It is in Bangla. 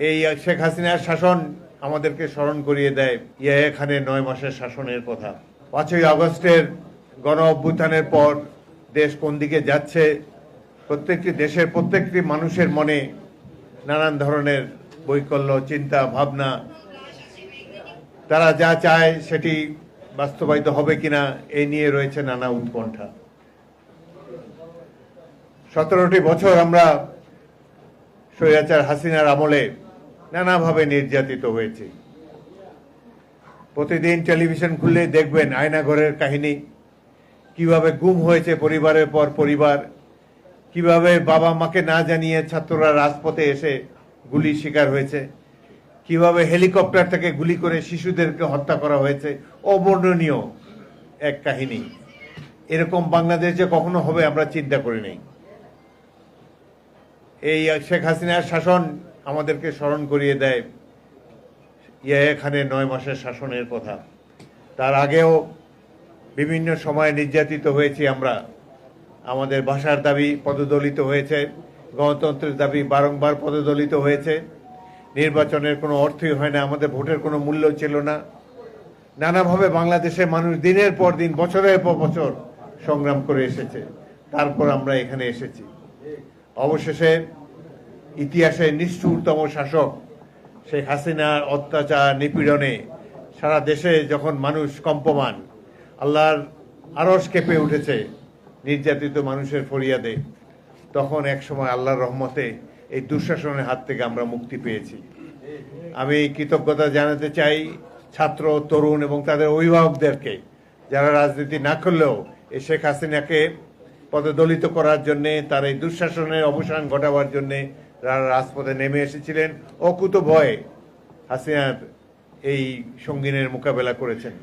এই শেখ হাসিনার শাসন আমাদেরকে স্মরণ করিয়ে দেয় ইয়াহিয়া খানের 9 মাসের শাসনের কথা। 5ই আগস্টের গণ অভ্যুত্থানের পর দেশ কোন দিকে যাচ্ছে, প্রত্যেকটি দেশের প্রত্যেকটি মানুষের মনে নানান ধরনের বৈকল্য, চিন্তা ভাবনা, তারা যা চায় সেটি বাস্তবায়িত হবে কিনা এই নিয়ে রয়েছে নানা উৎকণ্ঠা। 17টি বছর আমরা স্বৈরাচার হাসিনার আমলে নানাভাবে নির্যাতিত হয়েছি। প্রতিদিন টেলিভিশন খুললে দেখবেন আয়নাঘরের কাহিনী, কিভাবে গুম হয়েছে পরিবারের পর পরিবার, কিভাবে বাবা মাকে না জানিয়ে ছাত্ররা রাজপথে এসে গুলির শিকার হয়েছে, কিভাবে হেলিকপ্টার থেকে গুলি করে শিশুদেরকে হত্যা করা হয়েছে। অবর্ণনীয় এক কাহিনী। এরকম বাংলাদেশ যে কখনো হবে আমরা চিন্তা করি নাই। এই শেখ হাসিনার শাসন আমাদেরকে স্মরণ করিয়ে দেয় ইয়াহিয়া খানের 9 মাসের শাসনের কথা। তার আগেও বিভিন্ন সময়ে নির্যাতিত হয়েছি আমরা। আমাদের ভাষার দাবি পদদলিত হয়েছে, গণতন্ত্রের দাবি বারংবার পদদলিত হয়েছে, নির্বাচনের কোনো অর্থই হয় না, আমাদের ভোটের কোনো মূল্য ছিল না। নানাভাবে বাংলাদেশের মানুষ দিনের পর দিন, বছরের পর বছর সংগ্রাম করে এসেছে। তারপর আমরা এখানে এসেছি। অবশেষে ইতিহাসের নিষ্ঠুরতম শাসক শেখ হাসিনার অত্যাচার নিপীড়নে সারা দেশে যখন মানুষ কম্পমান, আল্লাহর আরশ কেঁপে উঠেছে নির্যাতিত মানুষের ফরিয়াদে, তখন একসময় আল্লাহর রহমতে এই দুঃশাসনের হাত থেকে আমরা মুক্তি পেয়েছি। আমি কৃতজ্ঞতা জানাতে চাই ছাত্র, তরুণ এবং তাদের অভিভাবকদেরকে, যারা রাজনীতি না করলেও এই শেখ হাসিনাকে পদদলিত করার জন্যে, তার এই দুঃশাসনের অবসান ঘটাবার জন্যে যারা রাজপথে নেমে এসেছিলেন, অকুত ভয়ে হাসিনার এই সঙ্গিনের মোকাবেলা করেছেন।